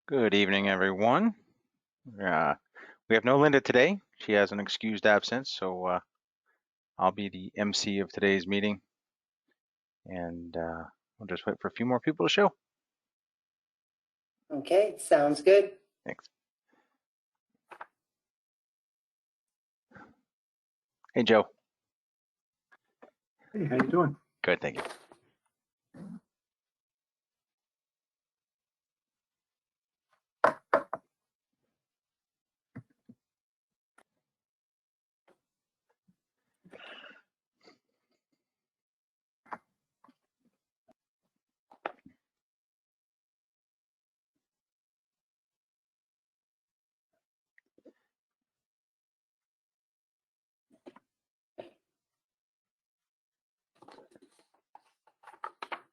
Good evening, everyone. We have no Linda today. She has an excused absence, so I'll be the MC of today's meeting, and we'll just wait for a few more people to show. Okay, sounds good. Thanks. Hey, Joe. Hey, how you doing? Good, thank you.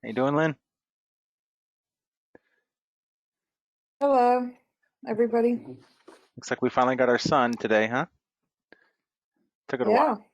How you doing, Lynn? Hello, everybody. Looks like we finally got our son today, huh? Took it a Yeah. while.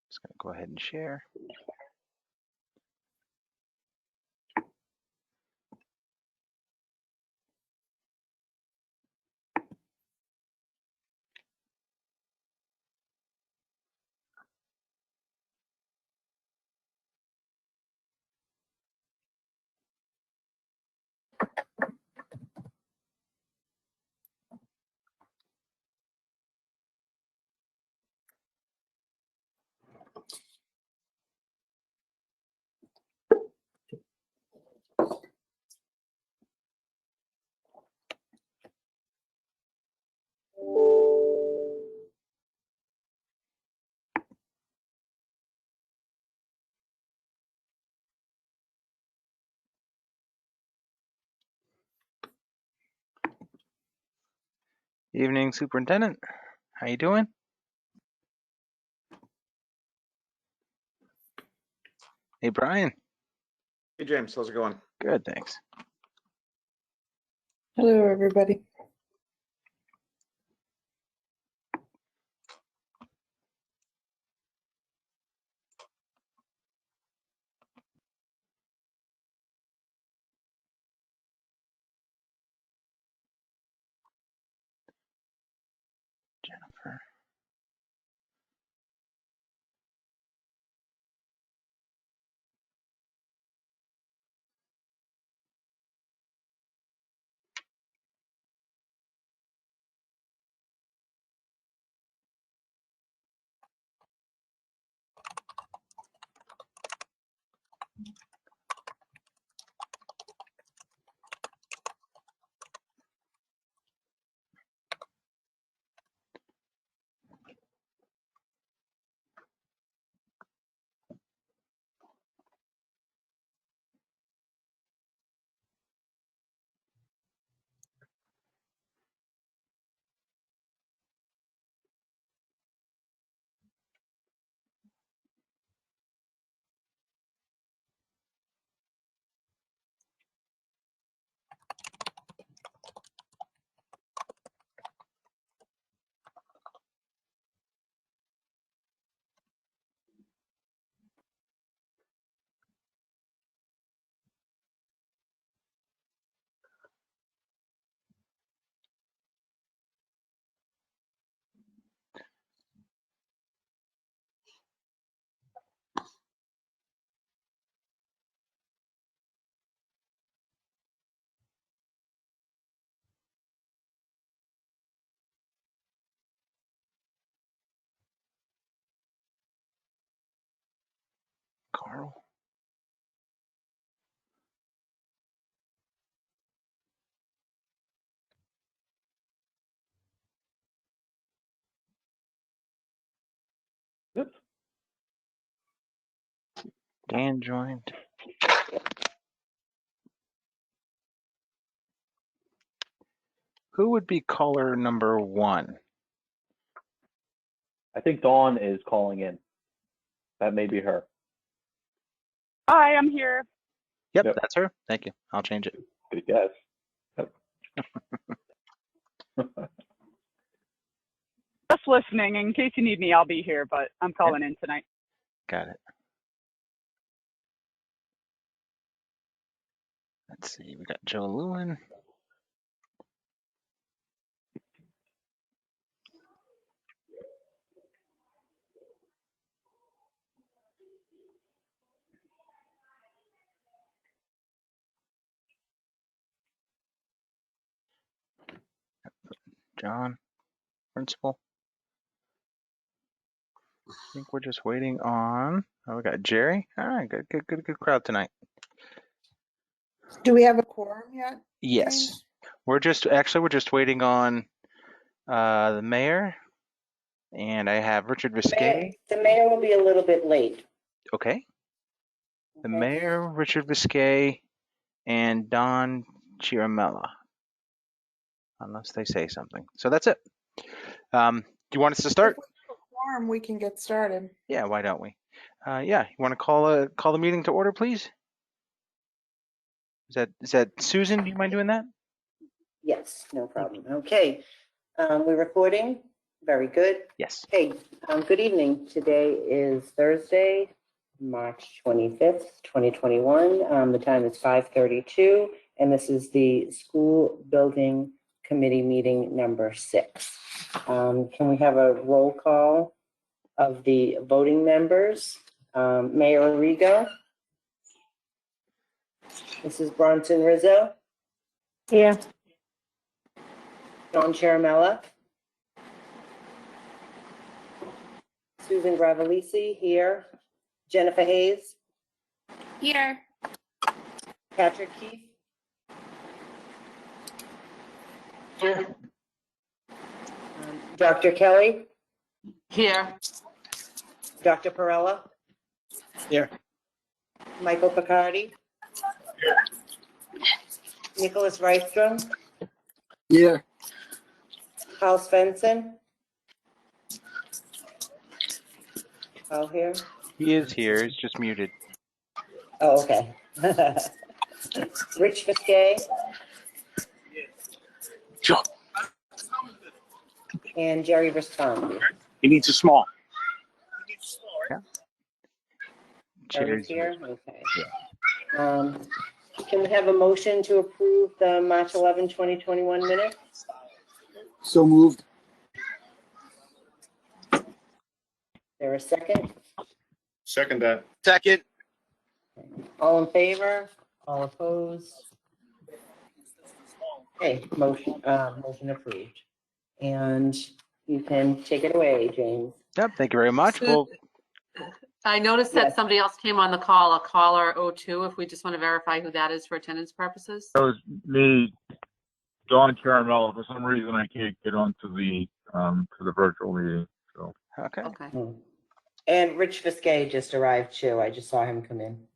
Just gonna go ahead and share. Evening, Superintendent. How you doing? Hey, Brian. Hey, James, how's it going? Good, thanks. Hello, everybody. Jennifer. Yep. Dan joined. Who would be caller number 1? I think Dawn is calling in. That may be her. Hi, I'm here. Yep, Yep. that's her. Thank you. I'll change it. Good guess. Yep. Just listening. In case you need me, I'll be here, but I'm calling in tonight. Got it. Let's see. We got Joe Lewin. John, principal. I think we're just waiting on. Oh, we got Jerry. All right, good crowd tonight. Do we have a quorum yet? Yes, James? we're just waiting on the mayor, and I have Richard Viscay. The mayor will be a little bit late. Okay, the Okay. mayor, Richard Viscay, and Don Chiaramella, unless they say something. So that's it. Do you want us to start? If we have a quorum, we can get started. Yeah, why don't we? Yeah, you want to call the meeting to order, please? Is that Susan? Do you mind doing that? Yes, no problem. Okay, we're recording. Very good. Yes. Okay, good evening. Today is Thursday, March 25th, 2021. The time is 5:32, and this is the school building committee meeting number 6. Can we have a roll call of the voting members? Mayor Arrigo? Mrs. Bronson Rizzo? Here. John Chiaramella? Susan Gravellisi here. Jennifer Hayes? Here. Patrick Keith? Here. Dr. Kelly? Here. Dr. Perella? Here. Michael Picardi? Nicholas Rystrom? Here. Carl Svensson? Carl here? He is here. He's just muted. Oh, okay. Rich Viscay? Sure. And Jerry Visconti. He needs a small. Jerry's Cheers. here? Okay. Can we have a motion to approve the March 11, 2021 minutes? So moved. There a second? Second that. Second. All in favor? All opposed? Okay, motion approved. And you can take it away, James. Yep. Thank you very much. Well, I noticed that Yes. somebody else came on the call, a caller 02, if we just want to verify who that is for attendance purposes. That was me, Dawn Caramel. For some reason, I can't get onto the virtual meeting. So okay. Okay. And Rich Viscay just arrived too. I just saw him come in.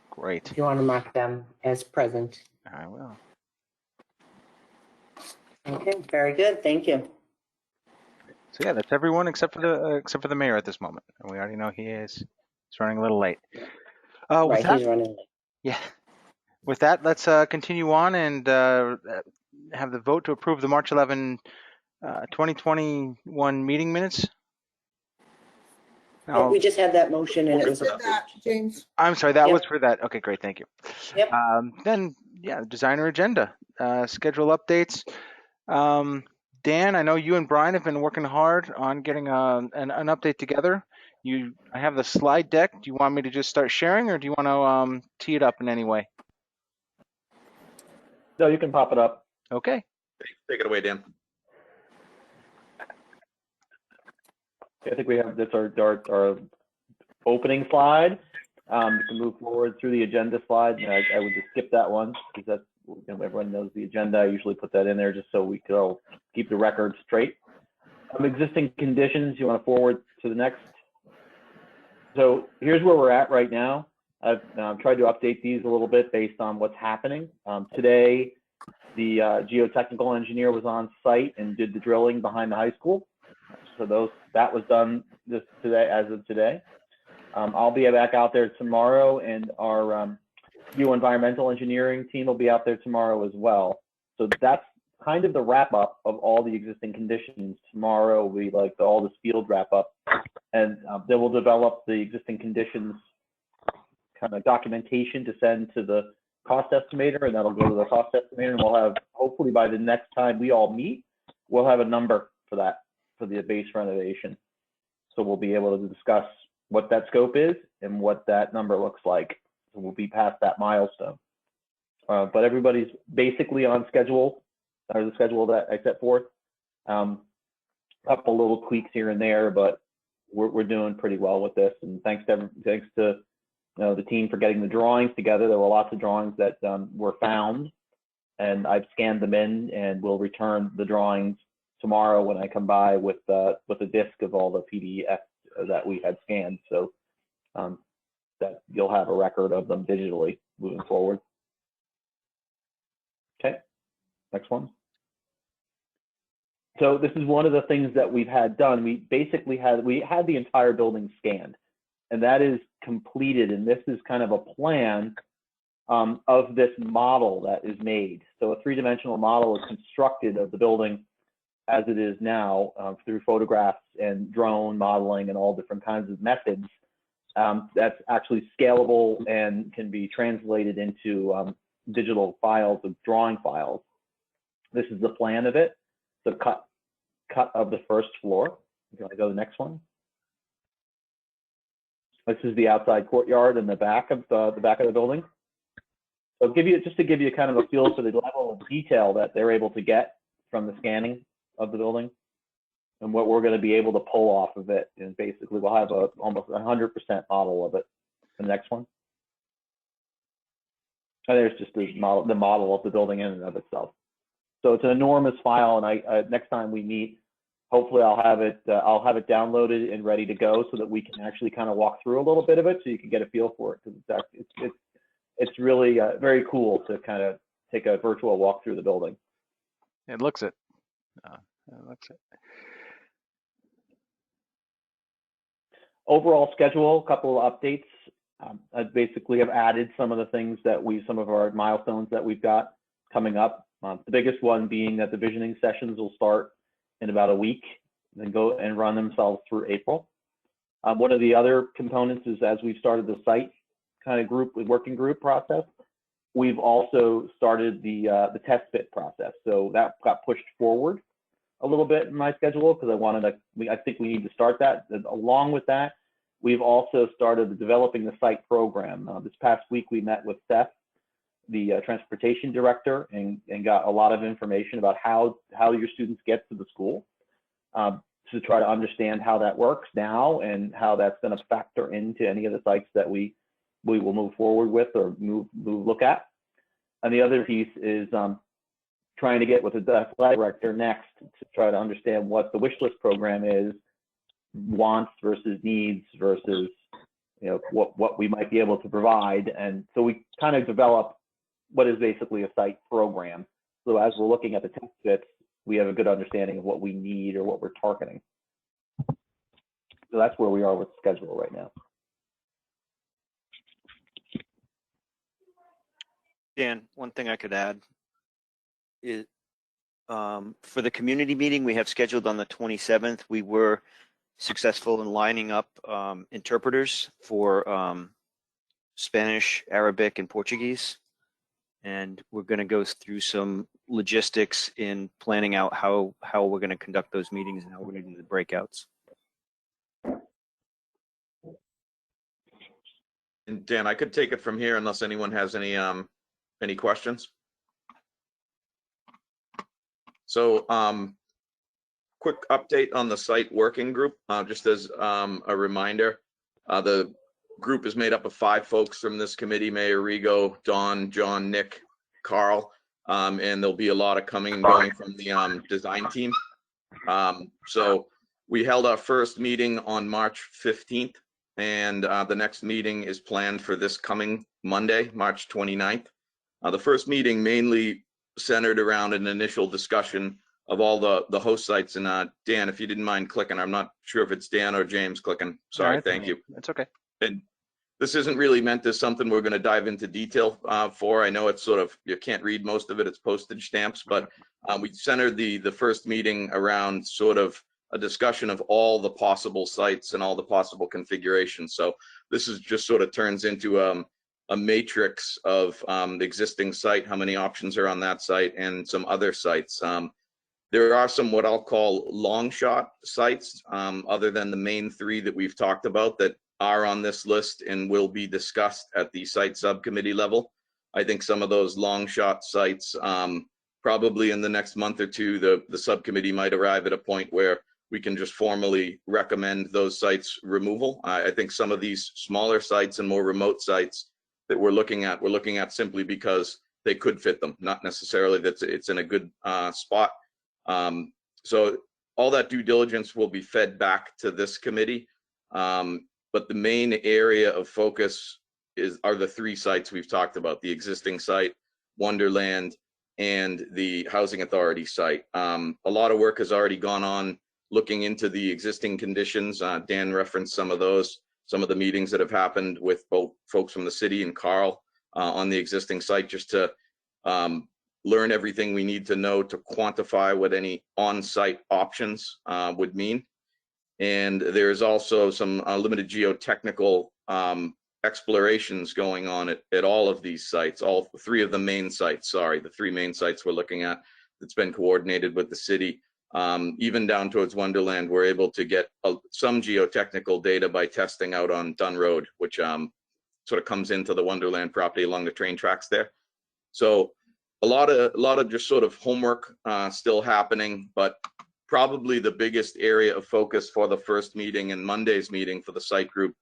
Great. If you want to mark them as present. I will. Okay, very good. Thank you. So yeah, that's everyone except for the mayor at this moment. And we already know he's running a little late. With Right, that, he's running late. yeah. With that, let's continue on and have the vote to approve the March 11, 2021 meeting minutes. Oh, we just had that motion and it was Did that, James? I'm sorry, that Yep. was for that. Okay, great, thank you. Yep. Then, yeah, designer agenda, schedule updates. Dan, I know you and Brian have been working hard on getting an update together. I have the slide deck. Do you want me to just start sharing, or do you want to tee it up in any way? No, you can pop it up. Okay. Take it away, Dan. I think we have this our opening slide. You can move forward through the agenda slide. I would just skip that one because that's, everyone knows the agenda. I usually put that in there just so we could all keep the record straight. Existing conditions, you want to forward to the next. So here's where we're at right now. I've tried to update these a little bit based on what's happening. Today, the geotechnical engineer was on site and did the drilling behind the high school. So that was done just today, as of today. I'll be back out there tomorrow, and our geoenvironmental engineering team will be out there tomorrow as well. So that's kind of the wrap up of all the existing conditions. Tomorrow will be like all this field wrap up, and then we'll develop the existing conditions kind of documentation to send to the cost estimator, and that'll go to the cost estimator, and we'll have, hopefully by the next time we all meet, we'll have a number for that, for the base renovation. So we'll be able to discuss what that scope is and what that number looks like. So we'll be past that milestone. But everybody's basically on schedule, or the schedule that I set forth. Couple little tweaks here and there, but we're doing pretty well with this. And thanks to the team for getting the drawings together. There were lots of drawings that were found, and I've scanned them in, and we'll return the drawings tomorrow when I come by with a disc of all the PDF that we had scanned. So that you'll have a record of them digitally moving forward. Okay, next one. So this is one of the things that we've had done. We basically had the entire building scanned, and that is completed. And this is kind of a plan of this model that is made. So a three-dimensional model is constructed of the building as it is now through photographs and drone modeling and all different kinds of methods. That's actually scalable and can be translated into digital files, of drawing files. This is the plan of it. The cut of the first floor. Can I go to the next one? This is the outside courtyard and the back of the building. So just to give you kind of a feel for the level of detail that they're able to get from the scanning of the building, and what we're going to be able to pull off of it. And basically, we'll have almost 100% model of it. The next one. And there's just the model of the building in and of itself. So it's an enormous file, and next time we meet, hopefully I'll have it downloaded and ready to go so that we can actually kind of walk through a little bit of it, so you can get a feel for it. Because it's really very cool to kind of take a virtual walk through the building. It looks it. Overall schedule, a couple of updates. I basically have added some of the things that some of our milestones that we've got coming up. The biggest one being that the visioning sessions will start in about a week, and then go and run themselves through April. One of the other components is, as we've started the site kind of working group process, we've also started the test fit process. So that got pushed forward a little bit in my schedule because I think we need to start that. And along with that, we've also started developing the site program. This past week, we met with Seth, the transportation director, and got a lot of information about how your students get to the school, to try to understand how that works now and how that's going to factor into any of the sites that we will move forward with or look at. And the other piece is trying to get with the athletic director next to try to understand what the wish list program is, wants versus needs versus what we might be able to provide. And so we kind of develop what is basically a site program. So as we're looking at the test fits, we have a good understanding of what we need or what we're targeting. So that's where we are with the schedule right now. Dan, one thing I could add is for the community meeting we have scheduled on the 27th, we were successful in lining up interpreters for Spanish, Arabic, and Portuguese. And we're going to go through some logistics in planning out how we're going to conduct those meetings and how we're going to do the breakouts. And Dan, I could take it from here unless anyone has any questions. So quick update on the site working group, just as a reminder. The group is made up of 5 folks from this committee: Mayor Rigo, Dawn, John, Nick, Carl, and there'll be a lot of coming and going from the design team. So we held our first meeting on March 15th, and the next meeting is planned for this coming Monday, March 29th. The first meeting mainly centered around an initial discussion of all the host sites. And Dan, if you didn't mind clicking, I'm not sure if it's Dan or James clicking. Sorry, All right, thank you. It's okay. And this isn't really meant as something we're going to dive into detail for. I know it's sort of, you can't read most of it, it's postage stamps, but we centered the first meeting around sort of a discussion of all the possible sites and all the possible configurations. So this is just sort of turns into a matrix of the existing site, how many options are on that site, and some other sites. There are some what I'll call long shot sites, other than the main three that we've talked about, that are on this list and will be discussed at the site subcommittee level. I think some of those long shot sites, probably in the next month or two, the subcommittee might arrive at a point where we can just formally recommend those sites removal. I think some of these smaller sites and more remote sites that we're looking at simply because they could fit them, not necessarily that it's in a good spot. So all that due diligence will be fed back to this committee. But the main area of focus are the three sites we've talked about: the existing site, Wonderland, and the Housing Authority site. A lot of work has already gone on looking into the existing conditions. Dan referenced some of those, some of the meetings that have happened with both folks from the city and Carl on the existing site, just to learn everything we need to know to quantify what any on-site options would mean. And there's also some limited geotechnical explorations going on at all of these sites, all three of the main sites, the three main sites we're looking at, that's been coordinated with the city. Even down towards Wonderland, we're able to get some geotechnical data by testing out on Dunn Road, which sort of comes into the Wonderland property along the train tracks there. So a lot of just sort of homework still happening, but probably the biggest area of focus for the first meeting and Monday's meeting for the site group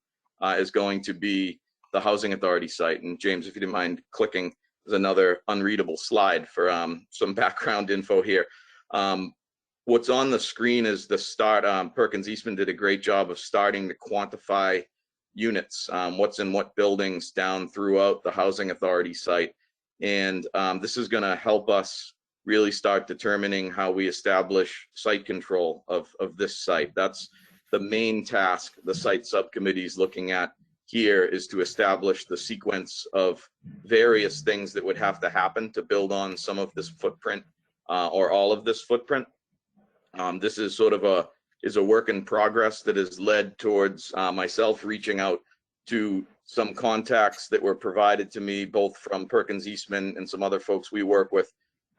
is going to be the Housing Authority site. And James, if you didn't mind clicking, there's another unreadable slide for some background info here. What's on the screen is the start. Perkins Eastman did a great job of starting to quantify units, what's in what buildings down throughout the Housing Authority site. And this is going to help us really start determining how we establish site control of this site. That's the main task the site subcommittee is looking at here, is to establish the sequence of various things that would have to happen to build on some of this footprint or all of this footprint. This is sort of a work in progress that has led towards myself reaching out to some contacts that were provided to me, both from Perkins Eastman and some other folks we work with.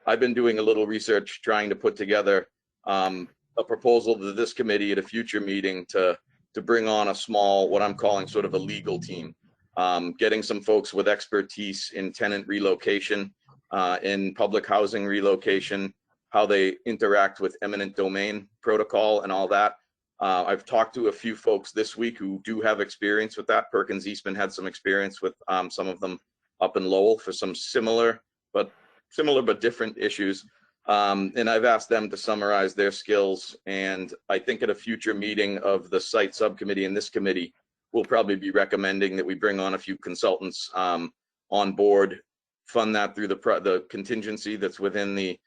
I've been doing a little research trying to put together a proposal to this committee at a future meeting to bring on a small, what I'm calling sort of a legal team, getting some folks with expertise in tenant relocation, in public housing relocation, how they interact with eminent domain protocol and all that. I've talked to a few folks this week who do have experience with that. Perkins Eastman had some experience with some of them up in Lowell for some similar but different issues. And I've asked them to summarize their skills. And I think at a future meeting of the site subcommittee and this committee, we'll probably be recommending that we bring on a few consultants on board, fund that through the contingency that's within the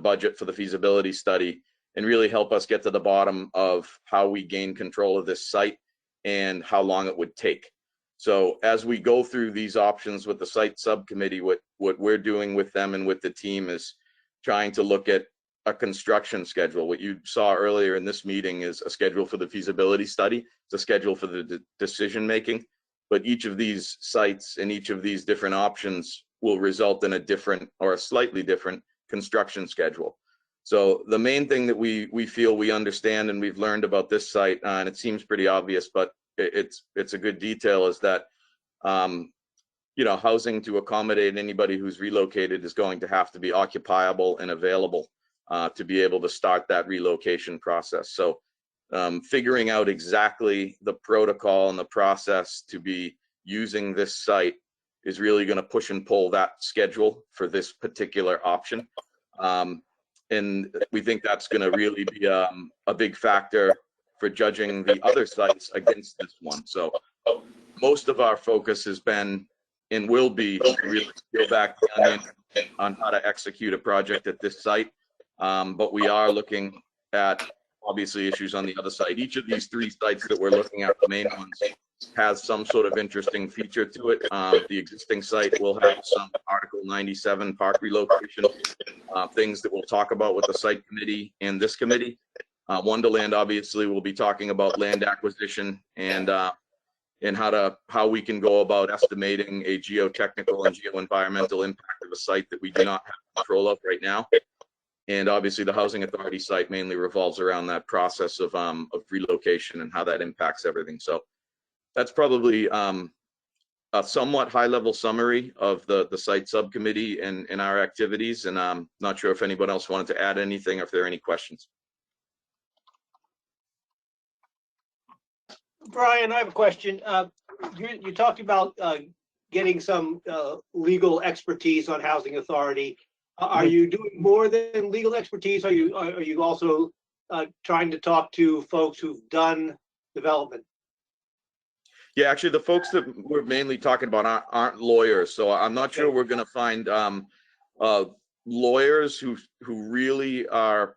budget for the feasibility study, and really help us get to the bottom of how we gain control of this site and how long it would take. So as we go through these options with the site subcommittee, what we're doing with them and with the team is trying to look at a construction schedule. What you saw earlier in this meeting is a schedule for the feasibility study. It's a schedule for the decision making, but each of these sites and each of these different options will result in a different or a slightly different construction schedule. So the main thing that we feel we understand and we've learned about this site, and it seems pretty obvious, but it's a good detail, is that housing to accommodate anybody who's relocated is going to have to be occupiable and available to be able to start that relocation process. So figuring out exactly the protocol and the process to be using this site is really going to push and pull that schedule for this particular option. we think that's going to really be a big factor for judging the other sites against this one. So most of our focus has been and will be really peel back the onion on how to execute a project at this site. But we are looking at obviously issues on the other side. Each of these 3 sites that we're looking at, the main ones, has some sort of interesting feature to it. The existing site will have some Article 97 park relocation things that we'll talk about with the site committee and this committee. Wonderland obviously will be talking about land acquisition and how we can go about estimating a geotechnical and geoenvironmental impact of a site that we do not have control of right now. And obviously the housing authority site mainly revolves around that process of relocation and how that impacts everything. So that's probably a somewhat high level summary of the site subcommittee and our activities. And I'm not sure if anyone else wanted to add anything or if there are any questions. Brian, I have a question. You talked about getting some legal expertise on housing authority. Are you doing more than legal expertise? Are you also trying to talk to folks who've done development? Yeah, actually, the folks that we're mainly talking about aren't lawyers, so I'm not sure we're going to find lawyers who really are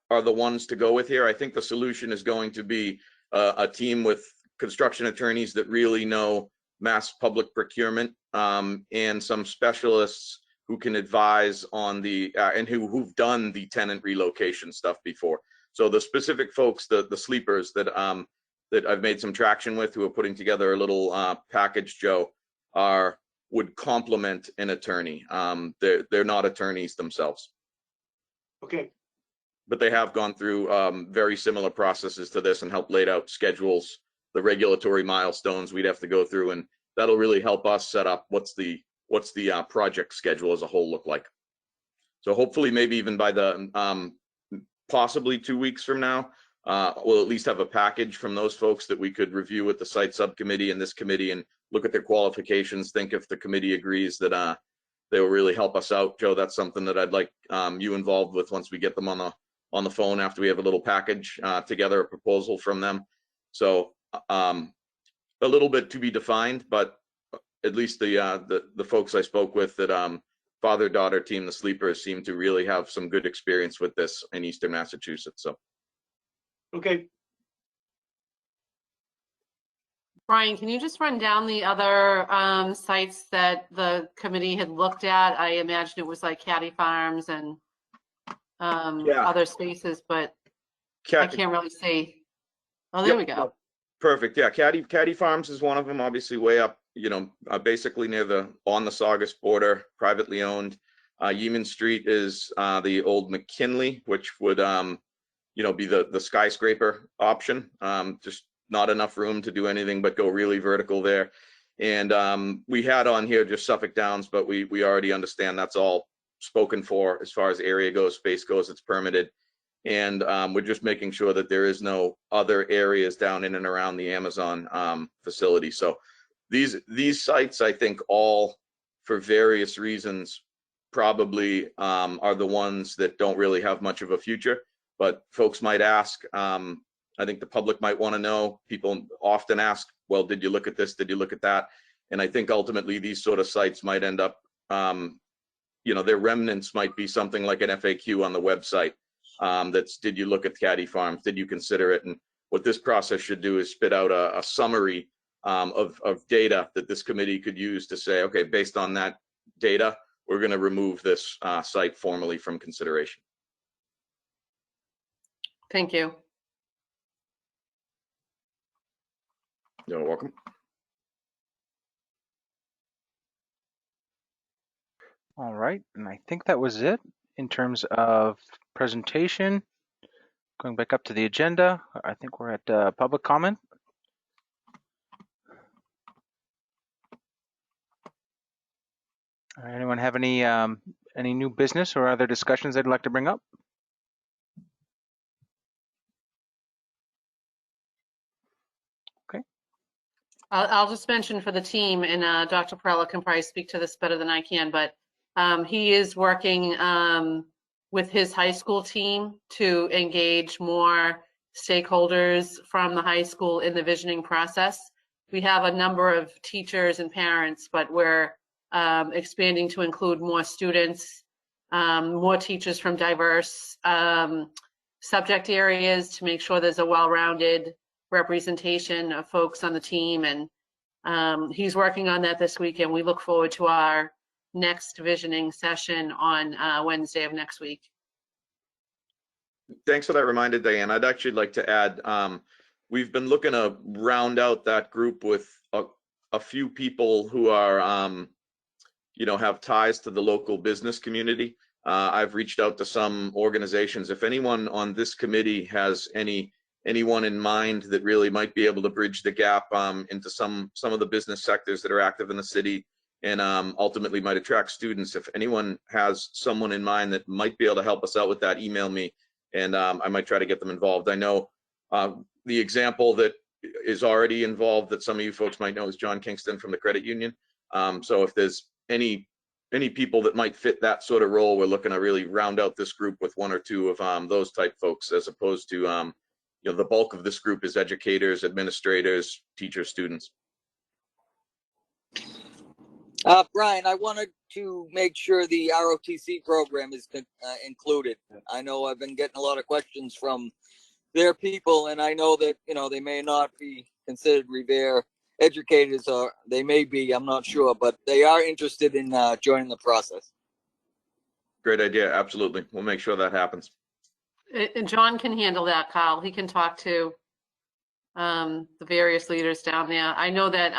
the ones to go with here. I think the solution is going to be a team with construction attorneys that really know mass public procurement and some specialists who can advise on the and who've done the tenant relocation stuff before. So the specific folks, the sleepers that I've made some traction with, who are putting together a little package, Joe, would complement an attorney. They're not attorneys themselves. Okay. But they have gone through very similar processes to this and helped laid out schedules, the regulatory milestones we'd have to go through, and that'll really help us set up what's the project schedule as a whole look like. So hopefully maybe even by the possibly 2 weeks from now, we'll at least have a package from those folks that we could review with the site subcommittee and this committee and look at their qualifications, think if the committee agrees that they will really help us out. Joe, that's something that I'd like you involved with once we get them on the phone after we have a little package together, a proposal from them. So a little bit to be defined, but at least the folks I spoke with that father-daughter team, the sleepers, seem to really have some good experience with this in Eastern Massachusetts. So. Okay. Brian, can you just run down the other sites that the committee had looked at? I imagine it was like Caddy Farms and other spaces, but I can't really see. Oh, there we go. Perfect. Yeah, Caddy Farms is one of them. Obviously, way up, basically near on the Saugus border, privately owned. Yeaman Street is the old McKinley, which would be the skyscraper option. Just not enough room to do anything but go really vertical there. And we had on here just Suffolk Downs, but we already understand that's all spoken for as far as area goes, space goes, it's permitted. And we're just making sure that there is no other areas down in and around the Amazon facility. So these sites, I think, all for various reasons probably are the ones that don't really have much of a future. But folks might ask, I think the public might want to know, people often ask, well, did you look at this? Did you look at that? And I think ultimately these sort of sites might end up, their remnants might be something like an FAQ on the website. That's, did you look at Caddy Farms? Did you consider it? And what this process should do is spit out a summary of data that this committee could use to say, okay, based on that data, we're going to remove this site formally from consideration. Thank you. You're welcome. All right, and I think that was it in terms of presentation. Going back up to the agenda, I think we're at public comment. Anyone have any new business or other discussions they'd like to bring up? Okay. I'll just mention for the team, and Dr. Perella can probably speak to this better than I can, but he is working with his high school team to engage more stakeholders from the high school in the visioning process. We have a number of teachers and parents, but we're expanding to include more students, more teachers from diverse subject areas to make sure there's a well-rounded representation of folks on the team. And he's working on that this week, and we look forward to our next visioning session on Wednesday of next week. Thanks for that reminder, Diane. I'd actually like to add, we've been looking to round out that group with a few people who are, you know, have ties to the local business community. I've reached out to some organizations. If anyone on this committee has anyone in mind that really might be able to bridge the gap into some of the business sectors that are active in the city and ultimately might attract students, if anyone has someone in mind that might be able to help us out with that, email me, and I might try to get them involved. I know the example that is already involved that some of you folks might know is John Kingston from the credit union. So if there's any people that might fit that sort of role, we're looking to really round out this group with one or two of those type folks, as opposed to, you know, the bulk of this group is educators, administrators, teachers, students. Brian, I wanted to make sure the ROTC program is included. I know I've been getting a lot of questions from their people, and I know that, you know, they may not be considered Revere educators, or they may be, I'm not sure, but they are interested in joining the process. Great idea. Absolutely. We'll make sure that happens. And John can handle that, Kyle. He can talk to the various leaders down there. I know that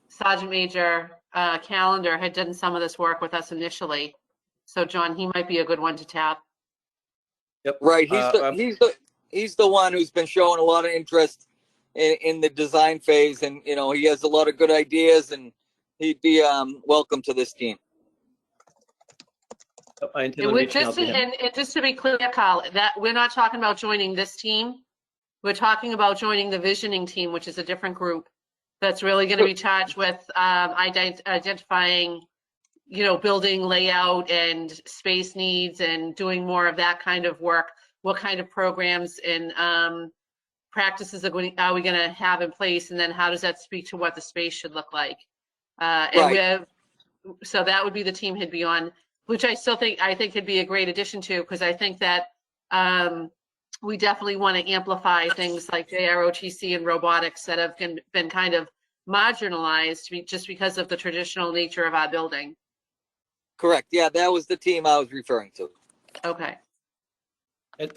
Sergeant Major Callender had done some of this work with us initially. So John, he might be a good one to tap. Yep. Right. He's the one who's been showing a lot of interest in the design phase, and, you know, he has a lot of good ideas, and he'd be welcome to this team. And just to be clear, Kyle, that we're not talking about joining this team. We're talking about joining the visioning team, which is a different group that's really going to be charged with identifying, you know, building layout and space needs and doing more of that kind of work. What kind of programs and practices are we going to have in place, and then how does that speak to what the space should look like? So that would be the team he'd be on, which I think he'd be a great addition to, because I think that we definitely want to amplify things like JROTC and robotics that have been kind of marginalized just because of the traditional nature of our building. Correct. Yeah, that was the team I was referring to. Okay.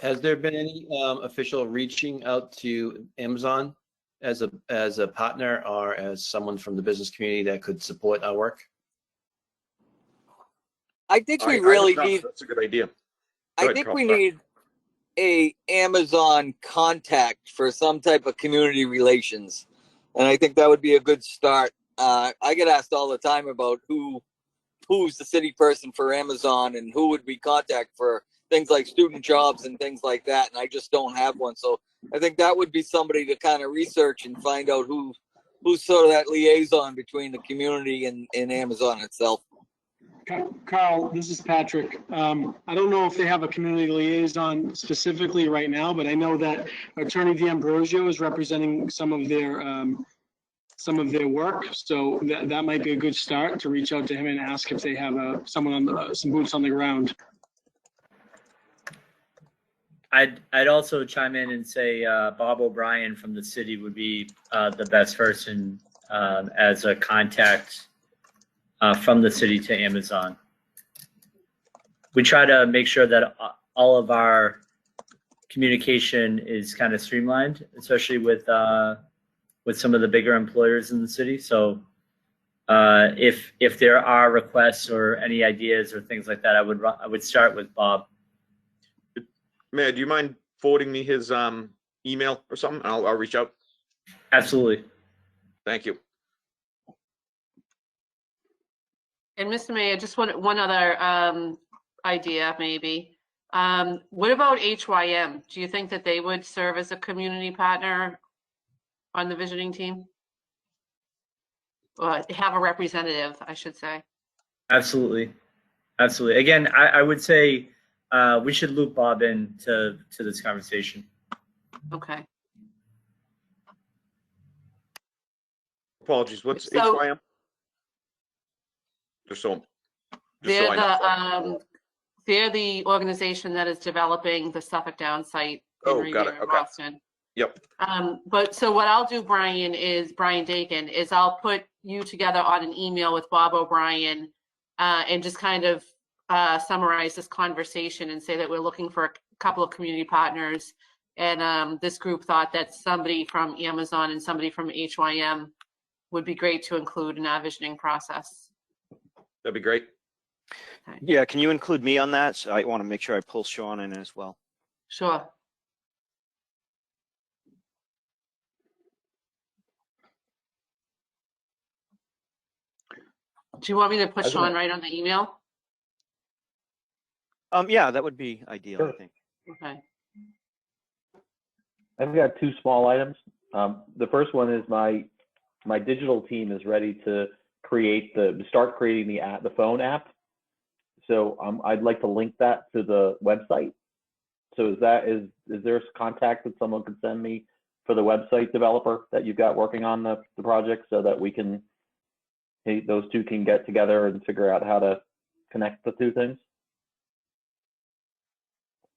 Has there been any official reaching out to Amazon as a partner or as someone from the business community that could support our work? I think we really need. That's a good idea. I think we need a Amazon contact for some type of community relations, and I think that would be a good start. I get asked all the time about who's the city person for Amazon and who would we contact for things like student jobs and things like that, and I just don't have one. So I think that would be somebody to kind of research and find out who's sort of that liaison between the community and Amazon itself. Carl, this is Patrick. I don't know if they have a community liaison specifically right now, but I know that Attorney D'Ambrosio is representing some of their work. So that might be a good start to reach out to him and ask if they have someone on some boots on the ground. I'd also chime in and say Bob O'Brien from the city would be the best person as a contact from the city to Amazon. We try to make sure that all of our communication is kind of streamlined, especially with some of the bigger employers in the city. So if there are requests or any ideas or things like that, I would start with Bob. Mayor, do you mind forwarding me his email or something? I'll reach out. Absolutely. Thank you. And Mr. Mayor, just one other idea maybe. What about HYM? Do you think that they would serve as a community partner on the visioning team? Or have a representative, I should say. Absolutely. Absolutely. Again, I would say we should loop Bob in to this conversation. Okay. Apologies. What's So HYM? Just so they're I know. they're the organization that is developing the Suffolk Down site in Oh, got Revere it. in Okay. Boston. Yep. But so what I'll do, Brian Dakin, is I'll put you together on an email with Bob O'Brien and just kind of summarize this conversation and say that we're looking for a couple of community partners. And this group thought that somebody from Amazon and somebody from HYM would be great to include in our visioning process. That'd be great. Okay. Yeah, can you include me on that? So I want to make sure I pull Sean in as well. Sure. Do you want me to put Sean right on the email? Yeah, that would be ideal, Sure. I think. Okay. I've got two small items. The first one is my digital team is ready to start creating the phone app. So I'd like to link that to the website. So is there a contact that someone could send me for the website developer that you've got working on the project, so that those two can get together and figure out how to connect the two things?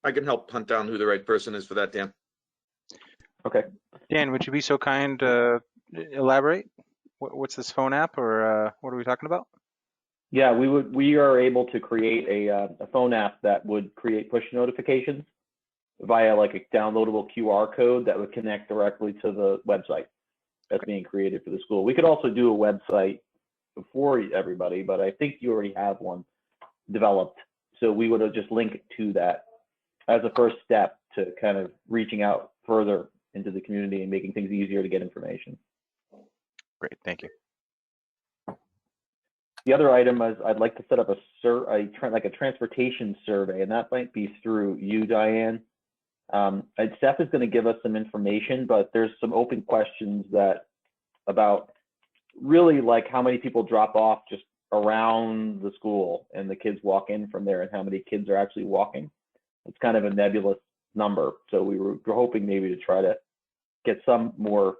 I can help hunt down who the right person is for that, Dan. Okay. Dan, would you be so kind to elaborate? What's this phone app, or what are we talking about? Yeah, we are able to create a phone app that would create push notifications via like a downloadable QR code that would connect directly to the website that's being created for the school. We could also do a website for everybody, but I think you already have one developed. So we would have just linked to that as a first step to kind of reaching out further into the community and making things easier to get information. Great, thank you. The other item is I'd like to set up a transportation survey, and that might be through you, Diane. Steph is going to give us some information, but there's some open questions about really like how many people drop off just around the school and the kids walk in from there, and how many kids are actually walking. It's kind of a nebulous number, so we're hoping maybe to try to get some more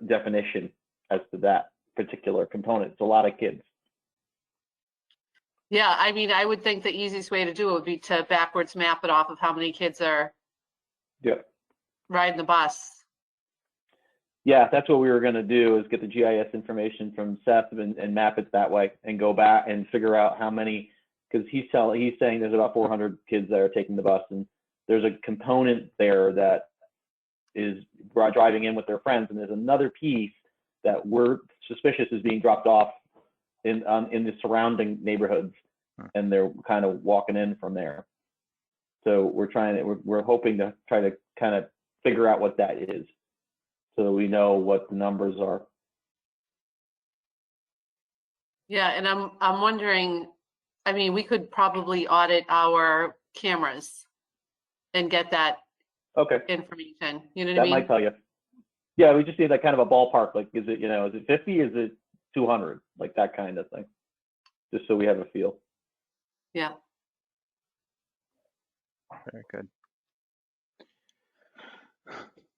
definition as to that particular component. It's a lot of kids. Yeah, I mean, I would think the easiest way to do it would be to backwards map it off of how many kids are riding the bus. Yeah, that's what we were going to do, is get the GIS information from Seth and map it that way, and go back and figure out how many, because he's saying there's about 400 kids that are taking the bus, and there's a component there that is driving in with their friends, and there's another piece that we're suspicious is being dropped off in the surrounding neighborhoods, and they're kind of walking in from there. So we're hoping to try to kind of figure out what that is, so that we know what the numbers are. Yeah, and I'm wondering, I mean, we could probably audit our cameras and get that information. You know what I mean? That might tell you. Yeah, we just need like kind of a ballpark. Like, is it 50? Is it 200? Like that kind of thing. Just so we have a feel. Yeah. Very good.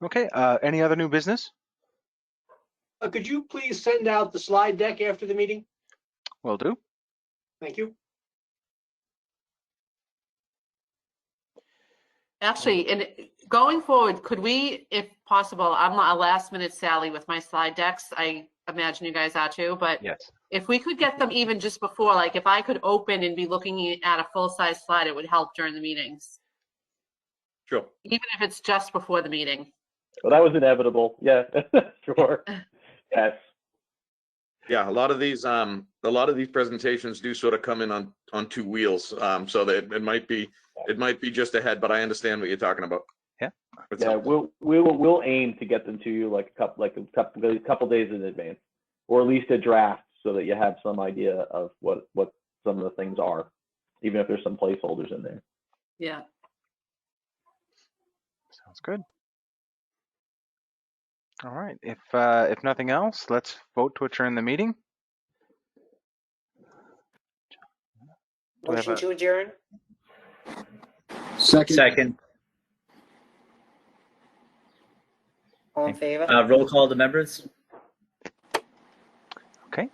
Okay, any other new business? Could you please send out the slide deck after the meeting? Will do. Thank you. Actually, and going forward, could we, if possible, I'm a last minute Sally with my slide decks. I imagine you guys are too, but yes, if we could get them even just before, like if I could open and be looking at a full size slide, it would help during the meetings. Sure. Even if it's just before the meeting. Well, that was inevitable. Yeah, sure. Yes. Yeah, a lot of these presentations do sort of come in on two wheels. So that it might be just ahead, but I understand what you're talking about. Yeah. Yeah, we'll aim to get them to you like a couple days in advance, or at least a draft, so that you have some idea of what some of the things are, even if there's some placeholders in there. Yeah. Sounds good. All right. If nothing else, let's vote to adjourn the meeting. Do we have Motion a- to adjourn? Second. All in favor? Roll call the members. Okay.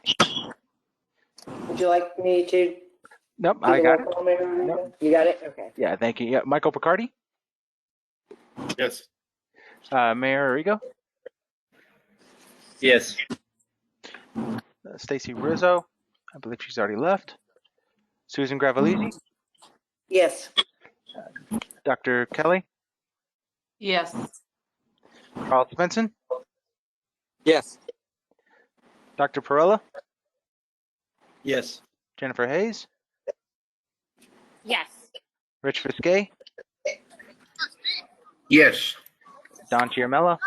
Would you like me to? Nope, do I the got roll it. call, Mayor? Nope. You got it? Okay. Yeah, thank you. Yeah, Michael Picardi, Yes. Mayor Arrigo, Yes. Stacy Rizzo. I believe she's already left. Susan Gravellisi, Yes. Dr. Kelly, Yes. Carl Svensson, Yes. Dr. Perella, Yes. Jennifer Hayes, Yes. Rich Fiscay, Yes. Don Chiarmella,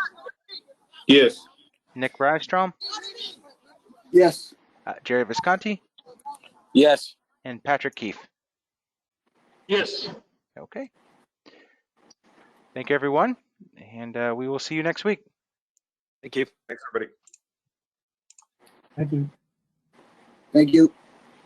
Yes. Nick Rystrom, Yes. Jerry Visconti, Yes. and Patrick Keefe. Yes. Okay. Thank you, everyone, and we will see you next week. Thank you. Thanks, everybody. Thank you. Thank you.